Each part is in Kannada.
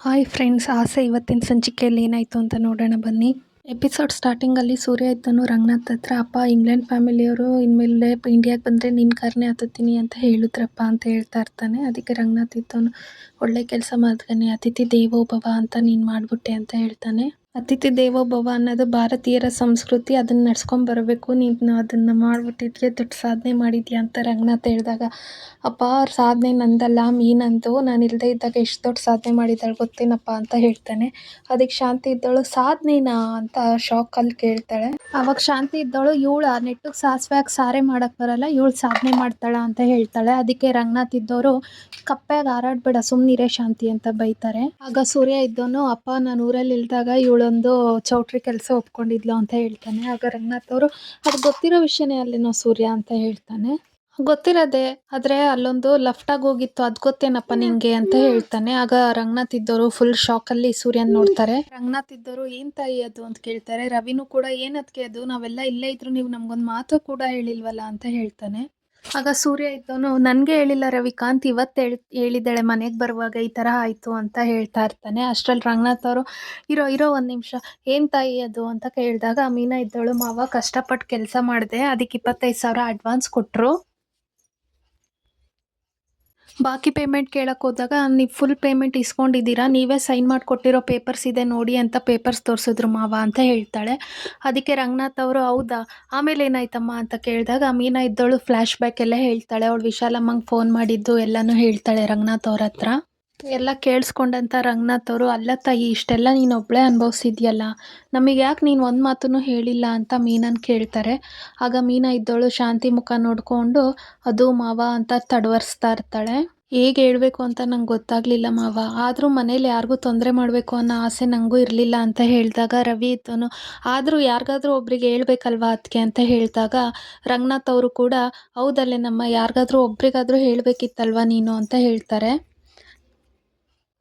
ಹಾಯ್ ಫ್ರೆಂಡ್ಸ್, ಆಸೆ ಇವತ್ತಿನ ಸಂಚಿಕೆಯಲ್ಲಿ ಏನಾಯಿತು ಅಂತ ನೋಡೋಣ ಬನ್ನಿ. ಎಪಿಸೋಡ್ ಸ್ಟಾರ್ಟಿಂಗಲ್ಲಿ ಸೂರ್ಯ ಇದ್ದನು ರಂಗನಾಥ್ ಹತ್ರ. ಅಪ್ಪ, ಇಂಗ್ಲೆಂಡ್ ಫ್ಯಾಮಿಲಿಯವರು ಇನ್ಮೇಲೆ ಇಂಡಿಯಾಗೆ ಬಂದರೆ ನಿನ್ನ ಕಾರ್ನೇ ಹತ್ತುತ್ತೀನಿ ಅಂತ ಹೇಳಿದ್ರಪ್ಪ ಅಂತ ಹೇಳ್ತಾ ಇರ್ತಾನೆ. ಅದಕ್ಕೆ ರಂಗನಾಥ್ ಇದ್ದವನು, ಒಳ್ಳೆ ಕೆಲಸ ಮಾಡಿದ್ನಿ, ಅತಿಥಿ ದೇವೋ ಭವ ಅಂತ ನೀನು ಮಾಡಿಬಿಟ್ಟೆ ಅಂತ ಹೇಳ್ತಾನೆ. ಅತಿಥಿ ದೇವೋ ಭವ ಅನ್ನೋದು ಭಾರತೀಯರ ಸಂಸ್ಕೃತಿ, ಅದನ್ನು ನಡ್ಸ್ಕೊಂಡು ಬರಬೇಕು. ನೀನು ಅದನ್ನು ಮಾಡಿಬಿಟ್ಟಿದ್ಯಾ, ದೊಡ್ಡ ಸಾಧನೆ ಮಾಡಿದ್ಯಾ ಅಂತ ರಂಗನಾಥ್ ಹೇಳಿದಾಗ, ಅಪ್ಪ ಅವ್ರ ಸಾಧನೆ ನಂದಲ್ಲ, ಮೀನಂದು. ನಾನು ಇಲ್ಲದೆ ಇದ್ದಾಗ ಎಷ್ಟು ದೊಡ್ಡ ಸಾಧನೆ ಮಾಡಿದ್ದಾಳೆ ಗೊತ್ತೇನಪ್ಪ ಅಂತ ಹೇಳ್ತಾನೆ. ಅದಕ್ಕೆ ಶಾಂತಿ ಇದ್ದವಳು, ಸಾಧನೆನಾ ಅಂತ ಶಾಕಲ್ಲಿ ಕೇಳ್ತಾಳೆ. ಅವಾಗ ಶಾಂತಿ ಇದ್ದವಳು, ಇವಳು ನೆಟ್ಟಿಗೆ ಸಾಸಿವೆ ಹಾಕಿ ಸಾರೇ ಮಾಡೋಕ್ಕೆ ಬರಲ್ಲ, ಇವಳು ಸಾಧನೆ ಮಾಡ್ತಾಳ ಅಂತ ಹೇಳ್ತಾಳೆ. ಅದಕ್ಕೆ ರಂಗನಾಥ್ ಇದ್ದವರು, ಕಪ್ಪೆಗೆ ಹಾರಾಡ್ಬೇಡ, ಸುಮ್ಮನಿರೇ ಶಾಂತಿ ಅಂತ ಬೈತಾರೆ. ಆಗ ಸೂರ್ಯ ಇದ್ದವನು, ಅಪ್ಪ ನಾನು ಊರಲ್ಲಿ ಇಲ್ದಾಗ ಇವಳೊಂದು ಚೌಟ್ರಿ ಕೆಲಸ ಒಪ್ಕೊಂಡಿದ್ಲು ಅಂತ ಹೇಳ್ತಾನೆ. ಆಗ ರಂಗನಾಥ್ ಅವರು, ಅದು ಗೊತ್ತಿರೋ ವಿಷಯನೇ ಅಲ್ಲೇನೋ ಸೂರ್ಯ ಅಂತ ಹೇಳ್ತಾನೆ. ಗೊತ್ತಿರೋದೆ, ಆದರೆ ಅಲ್ಲೊಂದು ಲಫ್ಟಾಗಿ ಹೋಗಿತ್ತು, ಅದು ಗೊತ್ತೇನಪ್ಪ ನಿಂಗೆ ಅಂತ ಹೇಳ್ತಾನೆ. ಆಗ ರಂಗನಾಥ್ ಇದ್ದವರು ಫುಲ್ ಶಾಕಲ್ಲಿ ಸೂರ್ಯನ್ ನೋಡ್ತಾರೆ. ರಂಗನಾಥ್ ಇದ್ದವರು, ಏನ್ ತಾಯಿ ಅದು ಅಂತ ಕೇಳ್ತಾರೆ. ರವಿನೂ ಕೂಡ, ಏನದಕ್ಕೆ ಅದು, ನಾವೆಲ್ಲ ಇಲ್ಲೇ ಇದ್ರು ನೀವು ನಮ್ಗೊಂದು ಮಾತು ಕೂಡ ಹೇಳಿಲ್ವಲ್ಲ ಅಂತ ಹೇಳ್ತಾನೆ. ಆಗ ಸೂರ್ಯ ಇದ್ದವನು, ನನಗೆ ಹೇಳಿಲ್ಲ ರವಿಕಾಂತ್, ಇವತ್ತು ಹೇಳಿದ್ದಾಳೆ ಮನೆಗೆ ಬರುವಾಗ ಈ ಥರ ಆಯಿತು ಅಂತ ಹೇಳ್ತಾ ಇರ್ತಾನೆ. ಅಷ್ಟರಲ್ಲಿ ರಂಗನಾಥ್ ಅವರು, ಇರೋ ಒಂದು ನಿಮಿಷ, ಏನು ತಾಯಿ ಅದು ಅಂತ ಕೇಳಿದಾಗ ಮೀನಾ ಇದ್ದವಳು, ಮಾವ ಕಷ್ಟಪಟ್ಟು ಕೆಲಸ ಮಾಡಿದೆ, ಅದಕ್ಕೆ 25,000 ಅಡ್ವಾನ್ಸ್ ಕೊಟ್ಟರು. ಬಾಕಿ ಪೇಮೆಂಟ್ ಕೇಳಕ್ಕೆ ಹೋದಾಗ, ನೀವು ಫುಲ್ ಪೇಮೆಂಟ್ ಇಸ್ಕೊಂಡಿದ್ದೀರಾ, ನೀವೇ ಸೈನ್ ಮಾಡಿಕೊಟ್ಟಿರೋ ಪೇಪರ್ಸ್ ಇದೆ ನೋಡಿ ಅಂತ ಪೇಪರ್ಸ್ ತೋರಿಸಿದ್ರು ಮಾವ ಅಂತ ಹೇಳ್ತಾಳೆ. ಅದಕ್ಕೆ ರಂಗನಾಥ್ ಅವರು, ಹೌದಾ, ಆಮೇಲೆ ಏನಾಯ್ತಮ್ಮ ಅಂತ ಕೇಳಿದಾಗ ಮೀನಾ ಇದ್ದವಳು ಫ್ಲ್ಯಾಶ್ ಬ್ಯಾಕ್ ಎಲ್ಲ ಹೇಳ್ತಾಳೆ. ಅವಳು ವಿಶಾಲಮ್ಮಂಗೆ ಫೋನ್ ಮಾಡಿದ್ದು ಎಲ್ಲನೂ ಹೇಳ್ತಾಳೆ ರಂಗನಾಥ್ ಅವ್ರ ಹತ್ರ. ಎಲ್ಲ ಕೇಳಿಸ್ಕೊಂಡಂತ ರಂಗನಾಥ್ ಅವರು, ಅಲ್ಲ ತಾಯಿ, ಇಷ್ಟೆಲ್ಲ ನೀನು ಒಬ್ಬಳೇ ಅನುಭವಿಸಿದ್ಯಲ್ಲ, ನಮಗೆ ಯಾಕೆ ನೀನು ಒಂದು ಮಾತನ್ನು ಹೇಳಿಲ್ಲ ಅಂತ ಮೀನನ್ ಕೇಳ್ತಾರೆ. ಆಗ ಮೀನಾ ಇದ್ದವಳು ಶಾಂತಿ ಮುಖ ನೋಡಿಕೊಂಡು, ಅದು ಮಾವ ಅಂತ ತಡವರಿಸ್ತಾ ಇರ್ತಾಳೆ. ಹೇಗೆ ಹೇಳಬೇಕು ಅಂತ ನಂಗೆ ಗೊತ್ತಾಗಲಿಲ್ಲ ಮಾವ, ಆದರೂ ಮನೇಲಿ ಯಾರಿಗೂ ತೊಂದರೆ ಮಾಡಬೇಕು ಅನ್ನೋ ಆಸೆ ನನಗೂ ಇರಲಿಲ್ಲ ಅಂತ ಹೇಳಿದಾಗ ರವಿ ಇದ್ದವನು, ಆದರೂ ಯಾರಿಗಾದ್ರೂ ಒಬ್ರಿಗೆ ಹೇಳ್ಬೇಕಲ್ವಾ ಅದಕ್ಕೆ ಅಂತ ಹೇಳಿದಾಗ ರಂಗನಾಥ್ ಅವರು ಕೂಡ, ಹೌದಲ್ಲೇ ನಮ್ಮ, ಯಾರಿಗಾದ್ರೂ ಒಬ್ರಿಗಾದ್ರೂ ಹೇಳಬೇಕಿತ್ತಲ್ವ ನೀನು ಅಂತ ಹೇಳ್ತಾರೆ.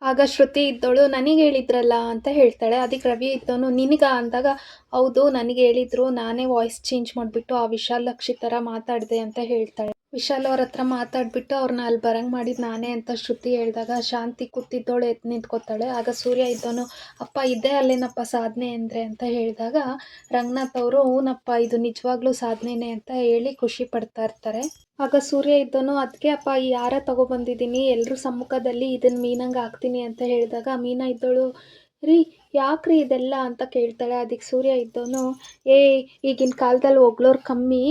ಆಗ ಶ್ರುತಿ ಇದ್ದವಳು, ನನಗೆ ಹೇಳಿದ್ರಲ್ಲ ಅಂತ ಹೇಳ್ತಾಳೆ. ಅದಕ್ಕೆ ರವಿ ಇದ್ದವನು, ನಿನಗ ಅಂದಾಗ, ಹೌದು ನನಗೆ ಹೇಳಿದ್ರು, ನಾನೇ ವಾಯ್ಸ್ ಚೇಂಜ್ ಮಾಡಿಬಿಟ್ಟು ಆ ವಿಶಾಲಾಕ್ಷಿ ಥರ ಮಾತಾಡಿದೆ ಅಂತ ಹೇಳ್ತಾಳೆ. ವಿಶಾಲ್ ಅವ್ರ ಹತ್ರ ಮಾತಾಡ್ಬಿಟ್ಟು ಅವ್ರನ್ನ ಅಲ್ಲಿ ಬರಂಗ್ ಮಾಡಿದ್ದು ನಾನೇ ಅಂತ ಶ್ರುತಿ ಹೇಳಿದಾಗ ಶಾಂತಿ ಕೂತಿದ್ದವಳು ಎದ್ದು ನಿಂತ್ಕೋತಾಳೆ. ಆಗ ಸೂರ್ಯ ಇದ್ದವನು, ಅಪ್ಪ ಇದೇ ಅಲ್ಲೇನಪ್ಪ ಸಾಧನೆ ಅಂದರೆ ಅಂತ ಹೇಳಿದಾಗ ರಂಗನಾಥ್ ಅವರು, ಹೂನಪ್ಪ ಇದು ನಿಜವಾಗ್ಲೂ ಸಾಧನೆನೇ ಅಂತ ಹೇಳಿ ಖುಷಿ ಪಡ್ತಾ ಇರ್ತಾರೆ. ಆಗ ಸೂರ್ಯ ಇದ್ದವನು, ಅದಕ್ಕೆ ಅಪ್ಪ ಈ ಹಾರ ತಗೊಬಂದಿದ್ದೀನಿ, ಎಲ್ಲರೂ ಸಮ್ಮುಖದಲ್ಲಿ ಇದನ್ನು ಮೀನಂಗೆ ಹಾಕ್ತೀನಿ ಅಂತ ಹೇಳಿದಾಗ ಮೀನಾ ಇದ್ದವಳು, ರೀ ಯಾಕ್ರಿ ಇದೆಲ್ಲ ಅಂತ ಕೇಳ್ತಾಳೆ. ಅದಕ್ಕೆ ಸೂರ್ಯ ಇದ್ದವನು, ಈಗಿನ ಕಾಲದಲ್ಲಿ ಹೊಗಳೋರು ಕಮ್ಮಿ,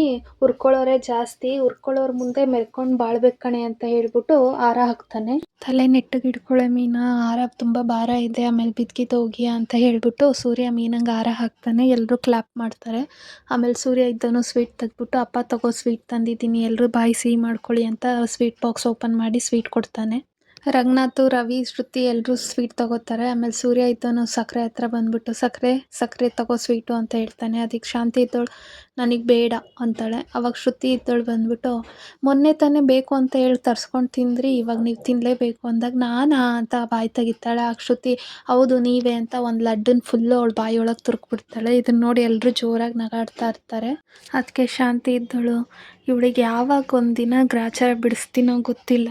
ಹುರ್ಕೊಳ್ಳೋರೇ ಜಾಸ್ತಿ, ಹುರ್ಕೊಳ್ಳೋರ ಮುಂದೆ ಮೆರ್ಕೊಂಡು ಬಾಳ್ಬೇಕು ಕಣೆ ಅಂತ ಹೇಳ್ಬಿಟ್ಟು ಹಾರ ಹಾಕ್ತಾನೆ. ತಲೆ ನೆಟ್ಟಗೆ ಹಿಡ್ಕೊಳ್ಳೆ ಮೀನಾ, ಹಾರ ತುಂಬ ಭಾರ ಇದೆ, ಆಮೇಲೆ ಬಿದ್ಗಿದ್ದೋಗಿಯಾ ಅಂತ ಹೇಳ್ಬಿಟ್ಟು ಸೂರ್ಯ ಮೀನಂಗೆ ಹಾರ ಹಾಕ್ತಾನೆ. ಎಲ್ಲರೂ ಕ್ಲಾಪ್ ಮಾಡ್ತಾರೆ. ಆಮೇಲೆ ಸೂರ್ಯ ಇದ್ದವನು ಸ್ವೀಟ್ ತೆಗ್ದ್ಬಿಟ್ಟು, ಅಪ್ಪ ತಗೋ ಸ್ವೀಟ್ ತಂದಿದ್ದೀನಿ, ಎಲ್ಲರೂ ಬಾಯಿ ಸಿಹಿ ಮಾಡ್ಕೊಳ್ಳಿ ಅಂತ ಸ್ವೀಟ್ ಬಾಕ್ಸ್ ಓಪನ್ ಮಾಡಿ ಸ್ವೀಟ್ ಕೊಡ್ತಾನೆ. ರಂಗನಾಥ್, ರವಿ, ಶ್ರುತಿ ಎಲ್ಲರೂ ಸ್ವೀಟ್ ತಗೋತಾರೆ. ಆಮೇಲೆ ಸೂರ್ಯ ಇದ್ದವನು ಸಕ್ಕರೆ ಹತ್ರ ಬಂದ್ಬಿಟ್ಟು, ಸಕ್ಕರೆ ತಗೋ ಸ್ವೀಟು ಅಂತ ಹೇಳ್ತಾನೆ. ಅದಕ್ಕೆ ಶಾಂತಿ ಇದ್ದವಳು, ನನಗೆ ಬೇಡ ಅಂತಾಳೆ. ಅವಾಗ ಶ್ರುತಿ ಇದ್ದವಳು ಬಂದ್ಬಿಟ್ಟು, ಮೊನ್ನೆ ತಾನೇ ಬೇಕು ಅಂತ ಹೇಳಿ ತರ್ಸ್ಕೊಂಡು ತಿಂದ್ರಿ, ಇವಾಗ ನೀವು ತಿನ್ನಲೇಬೇಕು ಅಂದಾಗ ನಾನಾ ಅಂತ ಬಾಯಿ ತೆಗಿತಾಳೆ. ಆಗ ಶ್ರುತಿ, ಹೌದು ನೀವೇ ಅಂತ ಒಂದು ಲಡ್ಡನ್ನ ಫುಲ್ಲು ಅವಳು ಬಾಯಿಯೊಳಗೆ ತುರುಕ್ಬಿಡ್ತಾಳೆ. ಇದನ್ನ ನೋಡಿ ಎಲ್ಲರೂ ಜೋರಾಗಿ ನಗಾಡ್ತಾ ಇರ್ತಾರೆ. ಅದಕ್ಕೆ ಶಾಂತಿ ಇದ್ದವಳು, ಇವಳಿಗೆ ಯಾವಾಗ ಒಂದಿನ ಗ್ರಾಚಾರ ಬಿಡಿಸ್ತೀನೋ ಗೊತ್ತಿಲ್ಲ,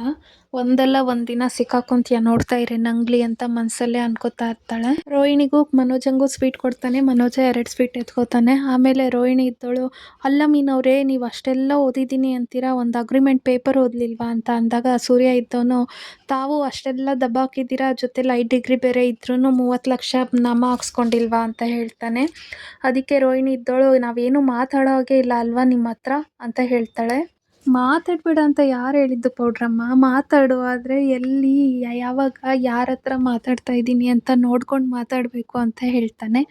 ಒಂದಲ್ಲ ಒಂದಿನ ಸಿಕ್ಕಾಕೊಂತೀಯ ನೋಡ್ತಾ ಇರಿ ನಂಗ್ಲಿ ಅಂತ ಮನಸ್ಸಲ್ಲೇ ಅನ್ಕೋತಾ ಇರ್ತಾಳೆ. ರೋಹಿಣಿಗೂ ಮನೋಜಂಗೂ ಸ್ವೀಟ್ ಕೊಡ್ತಾನೆ. ಮನೋಜ 2 ಸ್ವೀಟ್ ಎತ್ಕೋತಾನೆ. ಆಮೇಲೆ ರೋಹಿಣಿ ಇದ್ದವಳು, ಅಲ್ಲ ಮೀನವ್ರೆ, ನೀವು ಅಷ್ಟೆಲ್ಲ ಓದಿದ್ದೀನಿ ಅಂತೀರಾ, ಒಂದು ಅಗ್ರಿಮೆಂಟ್ ಪೇಪರ್ ಓದಲಿಲ್ವಾ ಅಂತ ಅಂದಾಗ ಸೂರ್ಯ ಇದ್ದವನು, ತಾವು ಅಷ್ಟೆಲ್ಲ ದಬ್ಬಾಕಿದ್ದೀರಾ, ಜೊತೆಲಿ 5 ಡಿಗ್ರಿ ಬೇರೆ ಇದ್ರೂ 30 ಲಕ್ಷ ನಾಮ ಹಾಕ್ಸ್ಕೊಂಡಿಲ್ವಾ ಅಂತ ಹೇಳ್ತಾನೆ. ಅದಕ್ಕೆ ರೋಹಿಣಿ ಇದ್ದವಳು, ನಾವೇನು ಮಾತಾಡೋ ಹಾಗೆ ಇಲ್ಲ ಅಲ್ವಾ ನಿಮ್ಮ ಹತ್ರ ಅಂತ ಹೇಳ್ತಾಳೆ. ಮಾತಾಡ್ಬೇಡ ಅಂತ ಯಾರು ಹೇಳಿದ್ದು ಪೌಡ್ರಮ್ಮ, ಮಾತಾಡು, ಆದರೆ ಎಲ್ಲಿ, ಯಾವಾಗ, ಯಾರ ಹತ್ರ ಮಾತಾಡ್ತಾ ಇದ್ದೀನಿ ಅಂತ ನೋಡ್ಕೊಂಡು ಮಾತಾಡಬೇಕು ಅಂತ ಹೇಳ್ತಾನೆ.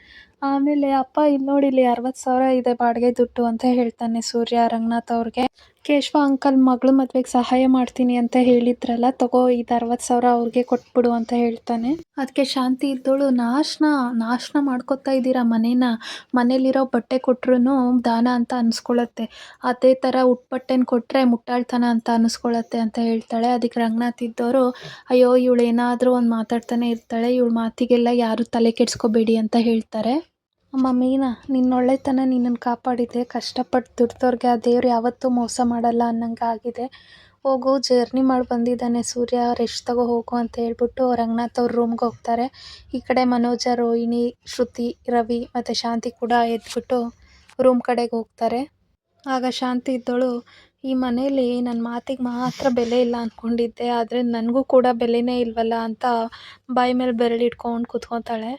ಆಮೇಲೆ ಅಪ್ಪ ಇಲ್ಲಿ ನೋಡಿ, ಇಲ್ಲಿ 60,000 ಇದೆ ಬಾಡಿಗೆ ದುಡ್ಡು ಅಂತ ಹೇಳ್ತಾನೆ ಸೂರ್ಯ ರಂಗನಾಥ್ ಅವ್ರಿಗೆ. ಕೇಶವ ಅಂಕಲ್ ಮಗಳು ಮದುವೆಗೆ ಸಹಾಯ ಮಾಡ್ತೀನಿ ಅಂತ ಹೇಳಿದ್ರಲ್ಲ, ತಗೋ ಇದು 60,000 ಅವ್ರಿಗೆ ಕೊಟ್ಬಿಡು ಅಂತ ಹೇಳ್ತಾನೆ. ಅದಕ್ಕೆ ಶಾಂತಿ ಇದ್ದವಳು, ನಾಶನ ಮಾಡ್ಕೊತಾ ಇದ್ದೀರಾ ಮನೇಲಿರೋ ಬಟ್ಟೆ ಕೊಟ್ರು ದಾನ ಅಂತ ಅನ್ಸ್ಕೊಳತ್ತೆ, ಅದೇ ಥರ ಉಟ್ಬಟ್ಟೆನ ಕೊಟ್ಟರೆ ಮುಟ್ಟಾಳ್ತನ ಅಂತ ಅನಿಸ್ಕೊಳತ್ತೆ ಅಂತ ಹೇಳ್ತಾಳೆ. ಅದಕ್ಕೆ ರಂಗನಾಥ್ ಇದ್ದವರು, ಅಯ್ಯೋ ಇವಳು ಏನಾದರೂ ಒಂದು ಮಾತಾಡ್ತಾನೆ ಇರ್ತಾಳೆ, ಇವಳು ಮಾತಿಗೆಲ್ಲ ಯಾರು ತಲೆ ಕೆಡಿಸ್ಕೋಬೇಡಿ ಅಂತ ಹೇಳ್ತಾರೆ. ಅಮ್ಮ ಮೀನಾ, ನಿನ್ನೊಳ್ಳೆತನ ನಿನ್ನನ್ನು ಕಾಪಾಡಿದೆ, ಕಷ್ಟಪಟ್ಟು ದುಡ್ದವ್ರಿಗೆ ಆ ದೇವ್ರು ಯಾವತ್ತೂ ಮೋಸ ಮಾಡಲ್ಲ ಅನ್ನಂಗೆ ಆಗಿದೆ. ಹೋಗು ಜರ್ನಿ ಮಾಡಿ ಬಂದಿದ್ದಾನೆ ಸೂರ್ಯ, ರೆಸ್ಟ್ ತಗೋ ಹೋಗು ಅಂತ ಹೇಳ್ಬಿಟ್ಟು ರಂಗನಾಥ್ ಅವ್ರ ರೂಮ್ಗೆ ಹೋಗ್ತಾರೆ. ಈ ಕಡೆ ಮನೋಜ, ರೋಹಿಣಿ, ಶ್ರುತಿ, ರವಿ ಮತ್ತು ಶಾಂತಿ ಕೂಡ ಎದ್ಬಿಟ್ಟು ರೂಮ್ ಕಡೆಗೆ ಹೋಗ್ತಾರೆ. ಆಗ ಶಾಂತಿ ಇದ್ದವಳು, ಈ ಮನೇಲಿ ನನ್ನ ಮಾತಿಗೆ ಮಾತ್ರ ಬೆಲೆ ಇಲ್ಲ ಅಂದ್ಕೊಂಡಿದ್ದೆ, ಆದರೆ ನನಗೂ ಕೂಡ ಬೆಲೆನೇ ಇಲ್ವಲ್ಲ ಅಂತ ಬಾಯಿ ಮೇಲೆ ಬೆರಳಿಟ್ಕೊಂಡು ಕೂತ್ಕೊತಾಳೆ.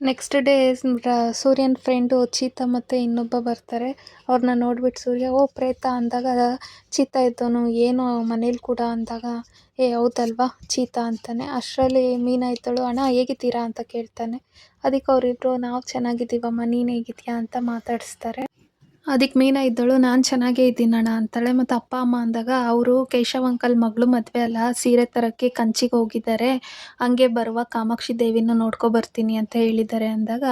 ನೆಕ್ಸ್ಟ್ ಡೇ ಸೂರ್ಯನ ಫ್ರೆಂಡು ಚೀತಾ ಮತ್ತು ಇನ್ನೊಬ್ಬ ಬರ್ತಾರೆ. ಅವ್ರನ್ನ ನೋಡ್ಬಿಟ್ಟು ಸೂರ್ಯ ಓ ಪ್ರೇತ ಅಂದಾಗ ಚೀತಾ ಇದ್ದವನು ಏನು ಮನೇಲಿ ಕೂಡ ಅಂದಾಗ ಏ ಹೌದಲ್ವಾ ಚೀತಾ ಅಂತಾನೆ. ಅಷ್ಟರಲ್ಲಿ ಮೀನಾ ಇದ್ದಳು, ಅಣ್ಣ ಹೇಗಿದ್ದೀರಾ ಅಂತ ಕೇಳ್ತಾನೆ. ಅದಕ್ಕೆ ಅವರಿಬ್ರು ನಾವು ಚೆನ್ನಾಗಿದ್ದೀವಮ್ಮ, ನೀನು ಹೇಗಿದ್ದೀಯಾ ಅಂತ ಮಾತಾಡಿಸ್ತಾರೆ. ಅದಕ್ಕೆ ಮೀನಾ ಇದ್ದಳು, ನಾನು ಚೆನ್ನಾಗೇ ಇದ್ದೀನಣ್ಣ ಅಂತಾಳೆ. ಮತ್ತು ಅಪ್ಪ ಅಮ್ಮ ಅಂದಾಗ ಅವರು ಕೇಶವ್ ಅಂಕಲ್ ಮಗಳು ಮದುವೆ ಅಲ್ಲ, ಸೀರೆ ತರೋಕ್ಕೆ ಕಂಚಿಗೆ ಹೋಗಿದ್ದಾರೆ, ಹಂಗೆ ಬರುವಾಗ ಕಾಮಾಕ್ಷಿ ದೇವಿನ ನೋಡ್ಕೊಬರ್ತೀನಿ ಅಂತ ಹೇಳಿದ್ದಾರೆ ಅಂದಾಗ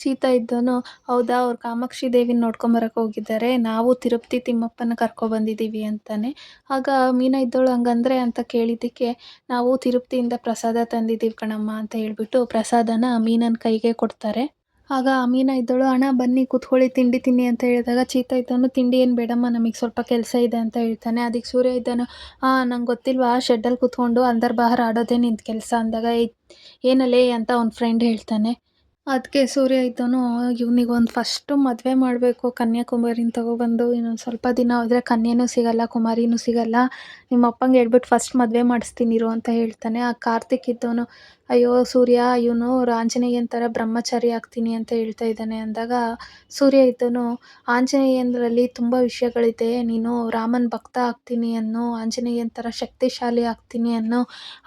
ಸೀತಾ ಇದ್ದವನು ಹೌದಾ ಅವ್ರು ಕಾಮಾಕ್ಷಿ ದೇವಿನ ನೋಡ್ಕೊಂಬರಕ್ಕೆ ಹೋಗಿದ್ದಾರೆ, ನಾವು ತಿರುಪತಿ ತಿಮ್ಮಪ್ಪನ ಕರ್ಕೊಬಂದಿದ್ದೀವಿ ಅಂತಾನೆ. ಆಗ ಮೀನಾ ಇದ್ದವಳು ಹಂಗಂದ್ರೆ ಅಂತ ಕೇಳಿದ್ದಕ್ಕೆ ನಾವು ತಿರುಪತಿಯಿಂದ ಪ್ರಸಾದ ತಂದಿದ್ದೀವಿ ಕಣಮ್ಮ ಅಂತ ಹೇಳ್ಬಿಟ್ಟು ಪ್ರಸಾದನ ಮೀನನ ಕೈಗೆ ಕೊಡ್ತಾರೆ. ಆಗ ಮೀನಾ ಇದ್ದವಳು ಅಣ್ಣ ಬನ್ನಿ ಕೂತ್ಕೊಳ್ಳಿ ತಿಂಡಿ ತಿನ್ನಿ ಅಂತ ಹೇಳಿದಾಗ ಚೀತಾ ಇದ್ದವನು ತಿಂಡಿ ಏನು ಬೇಡಮ್ಮ ನಮಗೆ ಸ್ವಲ್ಪ ಕೆಲಸ ಇದೆ ಅಂತ ಹೇಳ್ತಾನೆ. ಅದಕ್ಕೆ ಸೂರ್ಯ ಇದ್ದನು ನಂಗೆ ಗೊತ್ತಿಲ್ವಾ ಶೆಡ್ಡಲ್ಲಿ ಕೂತ್ಕೊಂಡು ಅಂದರ್ ಬಾಹರ್ ಆಡೋದೇ ನಿಂದು ಕೆಲಸ ಅಂದಾಗ ಏನಲ್ಲೇ ಅಂತ ಅವ್ನ ಫ್ರೆಂಡ್ ಹೇಳ್ತಾನೆ. ಅದಕ್ಕೆ ಸೂರ್ಯ ಇದ್ದವನು ಇವನಿಗೊಂದು ಫಸ್ಟು ಮದುವೆ ಮಾಡಬೇಕು, ಕನ್ಯಾಕುಮಾರಿನ ತಗೊಬಂದು ಇನ್ನೊಂದು ಸ್ವಲ್ಪ ದಿನ ಹೋದರೆ ಕನ್ಯೆನೂ ಸಿಗಲ್ಲ ಕುಮಾರಿನೂ ಸಿಗಲ್ಲ, ನಿಮ್ಮ ಅಪ್ಪಂಗೆ ಹೇಳ್ಬಿಟ್ಟು ಫಸ್ಟ್ ಮದುವೆ ಮಾಡಿಸ್ತೀನಿ ಇರು ಅಂತ ಹೇಳ್ತಾನೆ. ಆ ಕಾರ್ತಿಕ್ ಇದ್ದವನು ಅಯ್ಯೋ ಸೂರ್ಯ ಇವನು ಆಂಜನೇಯನ ಥರ ಬ್ರಹ್ಮಚಾರಿ ಆಗ್ತೀನಿ ಅಂತ ಹೇಳ್ತಾ ಇದ್ದಾನೆ ಅಂದಾಗ ಸೂರ್ಯ ಇದ್ದವನು ಆಂಜನೇಯನರಲ್ಲಿ ತುಂಬ ವಿಷಯಗಳಿದೆ, ನೀನು ರಾಮನ ಭಕ್ತ ಆಗ್ತೀನಿ ಅನ್ನೋ, ಆಂಜನೇಯನ ಥರ ಶಕ್ತಿಶಾಲಿ ಆಗ್ತೀನಿ ಅನ್ನೋ,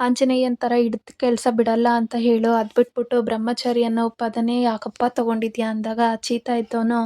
ಆಂಜನೇಯನ ಥರ ಹಿಡಿದ ಕೆಲಸ ಬಿಡಲ್ಲ ಅಂತ ಹೇಳು, ಅದು ಬಿಟ್ಬಿಟ್ಟು ಬ್ರಹ್ಮಚಾರಿ ಅನ್ನೋ ಪದನೇ ಯಾಕಪ್ಪ ತೊಗೊಂಡಿದ್ಯಾ ಅಂದಾಗ ಚೀತಾ ಇದ್ದವನು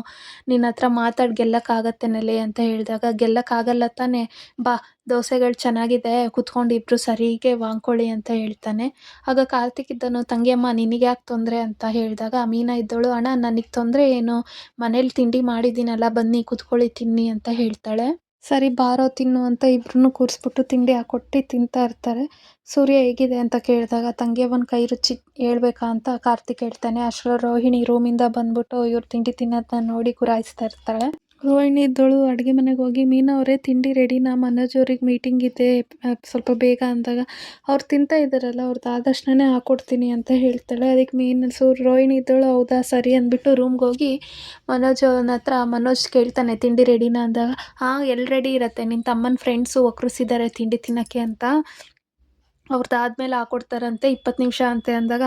ನಿನ್ನ ಹತ್ರ ಮಾತಾಡಿ ಗೆಲ್ಲಕ್ಕಾಗತ್ತೇನಲೆ ಅಂತ ಹೇಳಿದಾಗ ಗೆಲ್ಲಕ್ಕಾಗಲ್ಲ ತಾನೆ, ಬಾ ದೋಸೆಗಳು ಚೆನ್ನಾಗಿದೆ ಕುತ್ಕೊಂಡು ಇಬ್ಬರು ಸರಿಗೆ ವಾಂಗ್ಕೊಳ್ಳಿ ಅಂತ ಹೇಳ್ತಾನೆ. ಆಗ ಕಾರ್ತಿಕ್ ಇದ್ದನು ತಂಗಿಯಮ್ಮ ನಿನಗೆ ಯಾಕೆ ತೊಂದರೆ ಅಂತ ಹೇಳಿದಾಗ ಮೀನಾ ಇದ್ದವಳು ಅಣ್ಣ ನನಗೆ ತೊಂದರೆ ಏನು, ಮನೇಲಿ ತಿಂಡಿ ಮಾಡಿದ್ದೀನಲ್ಲ ಬನ್ನಿ ಕೂತ್ಕೊಳ್ಳಿ ತಿನ್ನಿ ಅಂತ ಹೇಳ್ತಾಳೆ. ಸರಿ ಬಾರೋ ತಿನ್ನು ಅಂತ ಇಬ್ರನ್ನೂ ಕೂರಿಸ್ಬಿಟ್ಟು ತಿಂಡಿ ಹಾಕ್ಕೊಟ್ಟು ತಿಂತಾ ಇರ್ತಾರೆ. ಸೂರ್ಯ ಹೇಗಿದೆ ಅಂತ ಕೇಳಿದಾಗ ತಂಗಿಯವ್ವನ ಕೈ ರುಚಿ ಹೇಳ್ಬೇಕಾ ಅಂತ ಕಾರ್ತಿಕ್ ಹೇಳ್ತಾನೆ. ಅಷ್ಟರಲ್ಲಿ ರೋಹಿಣಿ ರೂಮಿಂದ ಬಂದ್ಬಿಟ್ಟು ಇವ್ರು ತಿಂಡಿ ತಿನ್ನೋದನ್ನ ನೋಡಿ ಗುರಾಯಿಸ್ತಾ ಇರ್ತಾಳೆ. ರೋಹಿಣಿ ಇದ್ದವಳು ಅಡುಗೆ ಮನೆಗೆ ಹೋಗಿ ಮೀನಾ ಅವರೇ ತಿಂಡಿ ರೆಡಿನಾ, ಮನೋಜ್ ಅವ್ರಿಗೆ ಮೀಟಿಂಗ್ ಇದೆ ಸ್ವಲ್ಪ ಬೇಗ ಅಂದಾಗ ಅವ್ರು ತಿಂತಾ ಇದ್ದಾರಲ್ಲ ಅವ್ರದ್ದು ಆದಷ್ಟನೇ ಹಾಕ್ಕೊಡ್ತೀನಿ ಅಂತ ಹೇಳ್ತಾಳೆ. ಅದಕ್ಕೆ ರೋಹಿಣಿ ಇದ್ದವಳು ಹೌದಾ ಸರಿ ಅಂದ್ಬಿಟ್ಟು ರೂಮ್ಗೆ ಹೋಗಿ ಮನೋಜ್ ಅವನ ಹತ್ರ ಮನೋಜ್ ಕೇಳ್ತಾನೆ ತಿಂಡಿ ರೆಡಿನಾ ಅಂದಾಗ ಹಾಂ ಎಲ್ಲಿ ರೆಡಿ ಇರುತ್ತೆ, ನಿನ್ನ ತಮ್ಮನ ಫ್ರೆಂಡ್ಸು ಒಕ್ಕರಿಸಿದ್ದಾರೆ ತಿಂಡಿ ತಿನ್ನೋಕ್ಕೆ ಅಂತ, ಅವ್ರದ್ದಾದ್ಮೇಲೆ ಹಾಕ್ಕೊಡ್ತಾರಂತೆ 20 ನಿಮಿಷ ಅಂತೆ ಅಂದಾಗ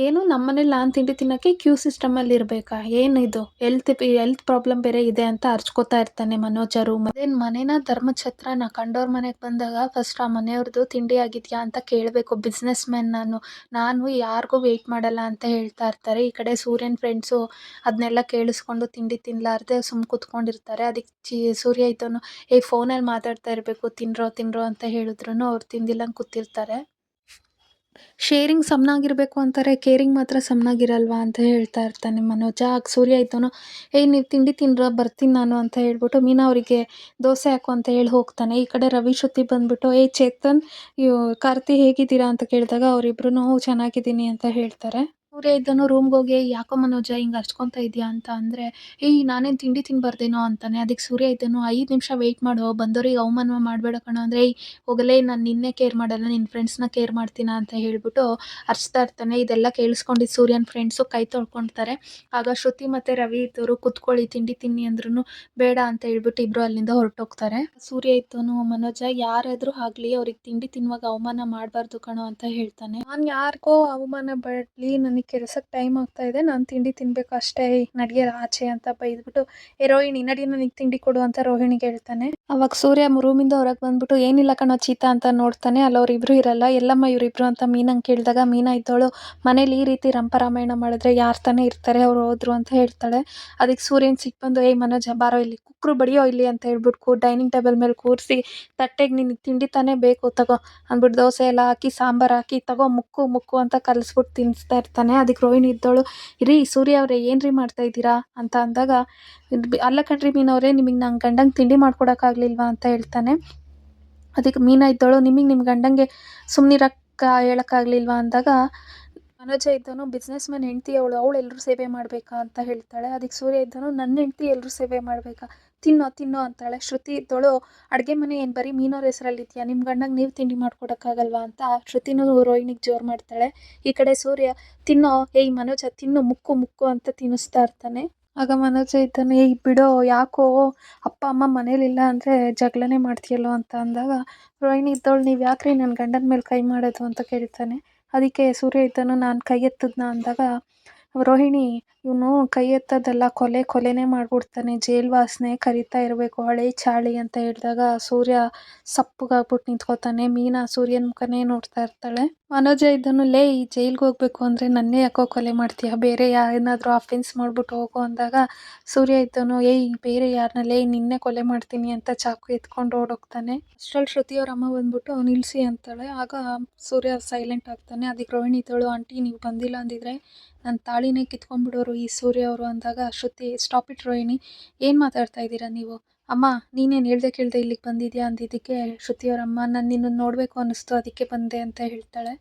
ಏನು ನಮ್ಮ ಮನೇಲಿ ನಾನು ತಿಂಡಿ ತಿನ್ನೋಕ್ಕೆ ಕ್ಯೂ ಸಿಸ್ಟಮಲ್ಲಿ ಇರಬೇಕಾ, ಏನಿದು ಹೆಲ್ತ್ ಪ್ರಾಬ್ಲಮ್ ಬೇರೆ ಇದೆ ಅಂತ ಅರ್ಚ್ಕೋತಾ ಇರ್ತಾನೆ ಮನೋಜ ರೂಮ್. ಅದೇನು ಮನೇನ ಧರ್ಮಛತ್ರನ, ಕಂಡೋರ್ ಮನೆಗೆ ಬಂದಾಗ ಫಸ್ಟ್ ಆ ಮನೆಯವ್ರದ್ದು ತಿಂಡಿ ಆಗಿದೆಯಾ ಅಂತ ಕೇಳಬೇಕು, ಬಿಸ್ನೆಸ್ ಮ್ಯಾನ್ ನಾನು ಯಾರಿಗೂ ವೆಯ್ಟ್ ಮಾಡಲ್ಲ ಅಂತ ಹೇಳ್ತಾ ಇರ್ತಾರೆ. ಈ ಕಡೆ ಸೂರ್ಯನ ಫ್ರೆಂಡ್ಸು ಅದನ್ನೆಲ್ಲ ಕೇಳಿಸ್ಕೊಂಡು ತಿಂಡಿ ತಿನ್ನಲಾರ್ದೆ ಕೂತ್ಕೊಂಡಿರ್ತಾರೆ. ಅದಕ್ಕೆ ಸೂರ್ಯ ಇದ್ದವನು ಫೋನಲ್ಲಿ ಮಾತಾಡ್ತಾ ಇರಬೇಕು ತಿನ್ರೋ ಅಂತ ಹೇಳಿದ್ರು ಅವ್ರು ತಿಂದಿಲ್ಲಂಗೆ ಕೂತಿರ್ತಾರೆ. ಶೇರಿಂಗ್ ಸಮನಾಗಿರಬೇಕು ಅಂತಾರೆ, ಕೇರಿಂಗ್ ಮಾತ್ರ ಸಮನಾಗಿರಲ್ವಾ ಅಂತ ಹೇಳ್ತಾ ಇರ್ತಾನೆ ಮನೋಜ. ಆಗ ಸೂರ್ಯ ಇದ್ದವನು ನೀವು ತಿಂಡಿ ತಿನ್ರ ಬರ್ತೀನಿ ನಾನು ಅಂತ ಹೇಳ್ಬಿಟ್ಟು ಮೀನಾ ಅವರಿಗೆ ದೋಸೆ ಹಾಕು ಅಂತ ಹೇಳಿ ಹೋಗ್ತಾನೆ. ಈ ಕಡೆ ರವಿ ಶ್ರುತಿ ಬಂದ್ಬಿಟ್ಟು ಚೇತನ್ ಕಾರ್ತಿ ಹೇಗಿದ್ದೀರಾ ಅಂತ ಕೇಳಿದಾಗ ಅವರಿಬ್ರು ಚೆನ್ನಾಗಿದ್ದೀನಿ ಅಂತ ಹೇಳ್ತಾರೆ. ಸೂರ್ಯ ಇದ್ದನು ರೂಮ್ಗೆ ಹೋಗಿ ಯಾಕೋ ಮನೋಜ ಹಿಂಗೆ ಹರ್ಚ್ಕೊತಾ ಇದೆಯಾ ಅಂತ ಅಂದರೆ ನಾನೇನು ತಿಂಡಿ ತಿನ್ಬಾರ್ದೇನೋ ಅಂತಾನೆ. ಅದಕ್ಕೆ ಸೂರ್ಯ ಇದ್ದನು 5 ನಿಮಿಷ ವೆಯ್ಟ್ ಮಾಡೋ, ಬಂದವ್ರಿಗೆ ಅವಮಾನ ಮಾಡಬೇಡ ಕಣೋ ಅಂದರೆ ಹೋಗಲೇ ನಾನು ನಿನ್ನೆ ಕೇರ್ ಮಾಡಲ್ಲ ನಿನ್ನ ಫ್ರೆಂಡ್ಸ್ನ ಕೇರ್ ಮಾಡ್ತೀನ ಅಂತ ಹೇಳ್ಬಿಟ್ಟು ಹರ್ಚ್ತಾ ಇರ್ತಾನೆ. ಇದೆಲ್ಲ ಕೇಳಿಸ್ಕೊಂಡಿದ್ದು ಸೂರ್ಯನ ಫ್ರೆಂಡ್ಸು ಕೈ ತೊಳ್ಕೊಳ್ತಾರೆ. ಆಗ ಶ್ರುತಿ ಮತ್ತು ರವಿ ಇದ್ದವರು ಕುತ್ಕೊಳ್ಳಿ ತಿಂಡಿ ತಿನ್ನಿ ಅಂದ್ರೂ ಬೇಡ ಅಂತ ಹೇಳ್ಬಿಟ್ಟು ಇಬ್ಬರು ಅಲ್ಲಿಂದ ಹೊರಟೋಗ್ತಾರೆ. ಸೂರ್ಯ ಇದ್ದವನು ಮನೋಜ ಯಾರಾದರೂ ಆಗಲಿ ಅವ್ರಿಗೆ ತಿಂಡಿ ತಿನ್ನುವಾಗ ಅವಮಾನ ಮಾಡಬಾರ್ದು ಕಣೋ ಅಂತ ಹೇಳ್ತಾನೆ. ನಾನು ಯಾರಿಗೋ ಅವಮಾನ ಮಾಡಲಿ, ನನಗೆ ಕೆಲಸಕ್ಕೆ ಟೈಮ್ ಆಗ್ತಾ ಇದೆ, ನಾನು ತಿಂಡಿ ತಿನ್ನಬೇಕು ಅಷ್ಟೇ, ನಡಿಯಲ್ಲ ಆಚೆ ಅಂತ ಬೈದ್ಬಿಟ್ಟು ರೋಹಿಣಿ ನಡಿ ನನಗೆ ತಿಂಡಿ ಕೊಡು ಅಂತ ರೋಹಿಣಿಗೆ ಹೇಳ್ತಾನೆ. ಅವಾಗ ಸೂರ್ಯ ರೂಮಿಂದ ಹೊರಗೆ ಬಂದ್ಬಿಟ್ಟು ಏನಿಲ್ಲ ಕಣೋ ಚೀತಾ ಅಂತ ನೋಡ್ತಾನೆ. ಅಲ್ಲಿ ಅವ್ರಿಬ್ರು ಇರಲ್ಲ. ಎಲ್ಲಮ್ಮ ಇವರಿಬ್ರು ಅಂತ ಮೀನಂಗೆ ಕೇಳಿದಾಗ ಮೀನಾ ಇದ್ದವಳು ಮನೇಲಿ ಈ ರೀತಿ ರಂಪರಾಮಾಯಣ ಮಾಡಿದ್ರೆ ಯಾರು ತಾನೇ ಇರ್ತಾರೆ, ಅವ್ರು ಹೋದ್ರು ಅಂತ ಹೇಳ್ತಾಳೆ. ಅದಕ್ಕೆ ಸೂರ್ಯನ ಸಿಟ್ಟು ಬಂದು ಮನೋಜ ಬಾರೋ ಇಲ್ಲಿ ಕುಕ್ಕರು ಬಡಿಯೋ ಇಲ್ಲಿ ಅಂತ ಹೇಳ್ಬಿಟ್ಟು ಡೈನಿಂಗ್ ಟೇಬಲ್ ಮೇಲೆ ಕೂರಿಸಿ ತಟ್ಟೆಗೆ ನಿನಗೆ ತಿಂಡಿ ತಾನೇ ಬೇಕು ತಗೋ ಅಂದ್ಬಿಟ್ಟು ದೋಸೆ ಎಲ್ಲ ಹಾಕಿ ಸಾಂಬಾರು ಹಾಕಿ ತಗೋ ಮುಕ್ಕು ಅಂತ ಕಲಿಸ್ಬಿಟ್ಟು ತಿನ್ನಿಸ್ತಾ ಇರ್ತಾನೆ. ಅದಕ್ಕೆ ರೋಹಿಣಿ ಇದ್ದವಳು ರೀ ಸೂರ್ಯ ಅವರೇ ಏನ್ರಿ ಮಾಡ್ತಾ ಇದ್ದೀರಾ ಅಂತ ಅಂದಾಗ ಅಲ್ಲ ಕಣ್ರಿ ಮೀನವ್ರೆ ನಿಮಗೆ ನಂಗೆ ಗಂಡಂಗೆ ತಿಂಡಿ ಮಾಡ್ಕೊಡೋಕ್ಕಾಗಲಿಲ್ವಾ ಅಂತ ಹೇಳ್ತಾನೆ. ಅದಕ್ಕೆ ಮೀನಾ ಇದ್ದವಳು ನಿಮ್ಮ ಗಂಡಂಗೆ ಸುಮ್ಮನಿರಕ್ಕೆ ಹೇಳೋಕ್ಕಾಗಲಿಲ್ವಾ ಅಂದಾಗ ಅನುಜ ಇದ್ದವನು ಬಿಸ್ನೆಸ್ ಮ್ಯಾನ್ ಹೆಂಡತಿ ಅವಳು ಎಲ್ಲರೂ ಸೇವೆ ಮಾಡಬೇಕಾ ಅಂತ ಹೇಳ್ತಾಳೆ. ಅದಕ್ಕೆ ಸೂರ್ಯ ಇದ್ದವನು ನನ್ನ ಹೆಂಡತಿ ಎಲ್ಲರೂ ಸೇವೆ ಮಾಡಬೇಕಾ, ತಿನ್ನೋ ತಿನ್ನೋ ಅಂತಾಳೆ. ಶ್ರುತಿ ಇದ್ದವಳು ಅಡುಗೆ ಮನೆ ಏನು ಬರೀ ಮೀನವ್ರ ಹೆಸರಲ್ಲಿದೆಯಾ, ನಿಮ್ಮ ಗಂಡಂಗೆ ನೀವು ತಿಂಡಿ ಮಾಡ್ಕೊಡೋಕ್ಕಾಗಲ್ವಾ ಅಂತ ಶ್ರುತಿನೂ ರೋಹಿಣಿಗೆ ಜೋರು ಮಾಡ್ತಾಳೆ. ಈ ಕಡೆ ಸೂರ್ಯ ತಿನ್ನೋ ಏಯ್ ಮನೋಜ ತಿನ್ನು ಮುಕ್ಕು ಮುಕ್ಕು ಅಂತ ತಿನ್ನಿಸ್ತಾ ಇರ್ತಾನೆ. ಆಗ ಮನೋಜ ಇದ್ದಾನೆ, ಏಯ್ ಬಿಡೋ ಯಾಕೋ ಅಪ್ಪ ಅಮ್ಮ ಮನೇಲಿಲ್ಲ ಅಂದರೆ ಜಗಳನೇ ಮಾಡ್ತೀಯಲ್ಲೋ ಅಂತ ಅಂದಾಗ ರೋಹಿಣಿ ಇದ್ದವಳು ನೀವು ಯಾಕ್ರಿ ನನ್ನ ಗಂಡನ ಮೇಲೆ ಕೈ ಮಾಡೋದು ಅಂತ ಕೇಳ್ತಾನೆ. ಅದಕ್ಕೆ ಸೂರ್ಯ ಇದ್ದನು ನಾನು ಕೈ ಎತ್ತದ್ನ ಅಂದಾಗ ರೋಹಿಣಿ ಇವನು ಕೈ ಎತ್ತೋದಲ್ಲ ಕೊಲೆನೇ ಮಾಡ್ಬಿಡ್ತಾನೆ, ಜೈಲ್ ವಾಸನೆ ಕರಿತಾ ಇರಬೇಕು ಹಳೆ ಚಾಳಿ ಅಂತ ಹೇಳಿದಾಗ ಸೂರ್ಯ ಸಪ್ಪಗಾಗ್ಬಿಟ್ಟು ನಿಂತ್ಕೋತಾನೆ. ಮೀನಾ ಸೂರ್ಯನ ಮುಖನೇ ನೋಡ್ತಾ ಇರ್ತಾಳೆ. ಮನೋಜ ಇದ್ದನು ಲೇ ಈ ಜೈಲ್ಗೆ ಹೋಗ್ಬೇಕು ಅಂದರೆ ನನ್ನೇ ಯಾಕೋ ಕೊಲೆ ಮಾಡ್ತೀಯ, ಬೇರೆ ಯಾರನ್ನಾದರೂ ಅಫೆನ್ಸ್ ಮಾಡ್ಬಿಟ್ಟು ಹೋಗು ಅಂದಾಗ ಸೂರ್ಯ ಇದ್ದನು ಏಯ್ ಬೇರೆ ಯಾರನ್ನ ನಿನ್ನೆ ಕೊಲೆ ಮಾಡ್ತೀನಿ ಅಂತ ಚಾಕು ಎತ್ಕೊಂಡು ಓಡೋಗ್ತಾನೆ. ಅಷ್ಟರಲ್ಲಿ ಶ್ರುತಿಯವ್ರ ಅಮ್ಮ ಬಂದ್ಬಿಟ್ಟು ನಿಲ್ಲಿಸಿ ಅಂತಾಳೆ. ಆಗ ಸೂರ್ಯ ಸೈಲೆಂಟ್ ಆಗ್ತಾನೆ. ಅದಕ್ಕೆ ರೋಹಿಣಿ ಇದ್ದಳು ಆಂಟಿ ನೀವು ಬಂದಿಲ್ಲ ಅಂದಿದ್ರೆ ನನ್ನ ತಾಳಿನೇ ಕಿತ್ಕೊಂಡ್ಬಿಡೋರು ಈ ಸೂರ್ಯ ಅವರು ಅಂದಾಗ ಶ್ರುತಿ ಸ್ಟಾಪ್ ಇಟ್ ರೋಹಿಣಿ, ಏನು ಮಾತಾಡ್ತಾ ಇದ್ದೀರಾ ನೀವು, ಅಮ್ಮ ನೀನೇನು ಹೇಳ್ದೆ ಕೇಳ್ದೆ ಇಲ್ಲಿಗೆ ಬಂದಿದ್ಯಾ ಅಂದಿದ್ದಕ್ಕೆ ಶ್ರುತಿಯವರಮ್ಮ ನಾನು ನಿನ್ನನ್ನು ನೋಡಬೇಕು ಅನ್ನಿಸ್ತು ಅದಕ್ಕೆ ಬಂದೆ ಅಂತ ಹೇಳ್ತಾಳೆ.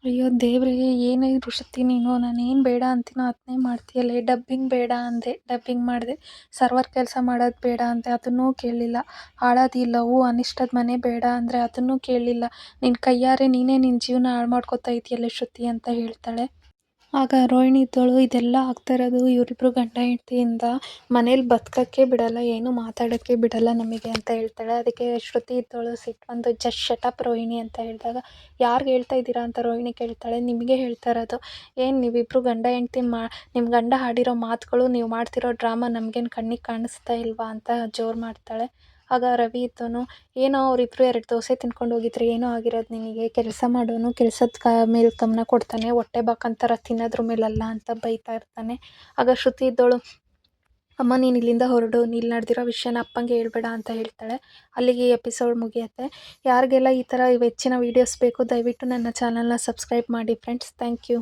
ಅಯ್ಯೋ ದೇವ್ರೇ ಏನೇ ಶ್ರುತಿ ನೀನು ನಾನೇನು ಬೇಡ ಅಂತೀನೋ ಅದನ್ನೇ ಮಾಡ್ತೀಯಲ್ಲೇ, ಡಬ್ಬಿಂಗ್ ಬೇಡ ಅಂದೆ ಡಬ್ಬಿಂಗ್ ಮಾಡಿದೆ, ಸರ್ವರ್ ಕೆಲಸ ಮಾಡೋದು ಬೇಡ ಅಂದೆ ಅದನ್ನೂ ಕೇಳಲಿಲ್ಲ, ಹಾಳಾದಿಲ್ಲ ಅನಿಷ್ಟದ ಮನೆ ಬೇಡ ಅಂದರೆ ಅದನ್ನೂ ಕೇಳಲಿಲ್ಲ, ನಿನ್ನ ಕೈಯಾರೆ ನೀನೇ ನಿನ್ನ ಜೀವನ ಹಾಳು ಮಾಡ್ಕೊತಾ ಇದೆಯಲ್ಲೇ ಶ್ರುತಿ ಅಂತ ಹೇಳ್ತಾಳೆ. ಆಗ ರೋಹಿಣಿ ಇದ್ದವಳು ಇದೆಲ್ಲ ಆಗ್ತಾ ಇರೋದು ಇವರಿಬ್ರು ಗಂಡ ಹೆಂಡತಿಯಿಂದ, ಮನೇಲಿ ಬದುಕೋಕ್ಕೆ ಬಿಡಲ್ಲ, ಏನು ಮಾತಾಡೋಕ್ಕೆ ಬಿಡಲ್ಲ ನಮಗೆ ಅಂತ ಹೇಳ್ತಾಳೆ. ಅದಕ್ಕೆ ಶ್ರುತಿ ಇದ್ದವಳು ಸಿಟ್ಕೊಂಡು ಜಸ್ಟ್ ಶಟಪ್ ರೋಹಿಣಿ ಅಂತ ಹೇಳಿದಾಗ ಯಾರಿಗೆ ಹೇಳ್ತಾ ಇದ್ದೀರಾ ಅಂತ ರೋಹಿಣಿ ಕೇಳ್ತಾಳೆ. ನಿಮಗೆ ಹೇಳ್ತಾ ಇರೋದು, ಏನು ನೀವಿಬ್ಬರು ಗಂಡ ಹೆಂಡತಿ ನಿಮ್ಮ ಗಂಡ ಆಡಿರೋ ಮಾತುಗಳು ನೀವು ಮಾಡ್ತಿರೋ ಡ್ರಾಮಾ ನಮಗೇನು ಕಣ್ಣಿಗೆ ಕಾಣಿಸ್ತಾ ಇಲ್ವಾ ಅಂತ ಜೋರು ಮಾಡ್ತಾಳೆ. ಆಗ ರವಿ ಇದ್ದವನು ಏನೋ ಅವರಿಬ್ಬರು 2 ದೋಸೆ ತಿನ್ಕೊಂಡು ಹೋಗಿದ್ರೆ ಏನೋ ಆಗಿರೋದು ನಿನಗೆ, ಕೆಲಸ ಮಾಡೋನು ಕೆಲಸದ ಮೇಲೆ ಗಮನ ಕೊಡ್ತಾನೆ, ಹೊಟ್ಟೆ ಬಾಕಂತರ ತಿನ್ನೋದ್ರ ಮೇಲಲ್ಲ ಅಂತ ಬೈತಾ ಇರ್ತಾನೆ. ಆಗ ಶ್ರುತಿ ಇದ್ದವಳು ಅಮ್ಮ ನೀನು ಇಲ್ಲಿಂದ ಹೊರಡು, ಇಲ್ಲಿ ನಡೆದಿರೋ ವಿಷಯನ ಅಪ್ಪಂಗೆ ಹೇಳ್ಬೇಡ ಅಂತ ಹೇಳ್ತಾಳೆ. ಅಲ್ಲಿಗೆ ಎಪಿಸೋಡ್ ಮುಗಿಯುತ್ತೆ. ಯಾರಿಗೆಲ್ಲ ಈ ಥರ ಹೆಚ್ಚಿನ ವೀಡಿಯೋಸ್ ಬೇಕು ದಯವಿಟ್ಟು ನನ್ನ ಚಾನಲ್ನ ಸಬ್ಸ್ಕ್ರೈಬ್ ಮಾಡಿ ಫ್ರೆಂಡ್ಸ್. Thank you.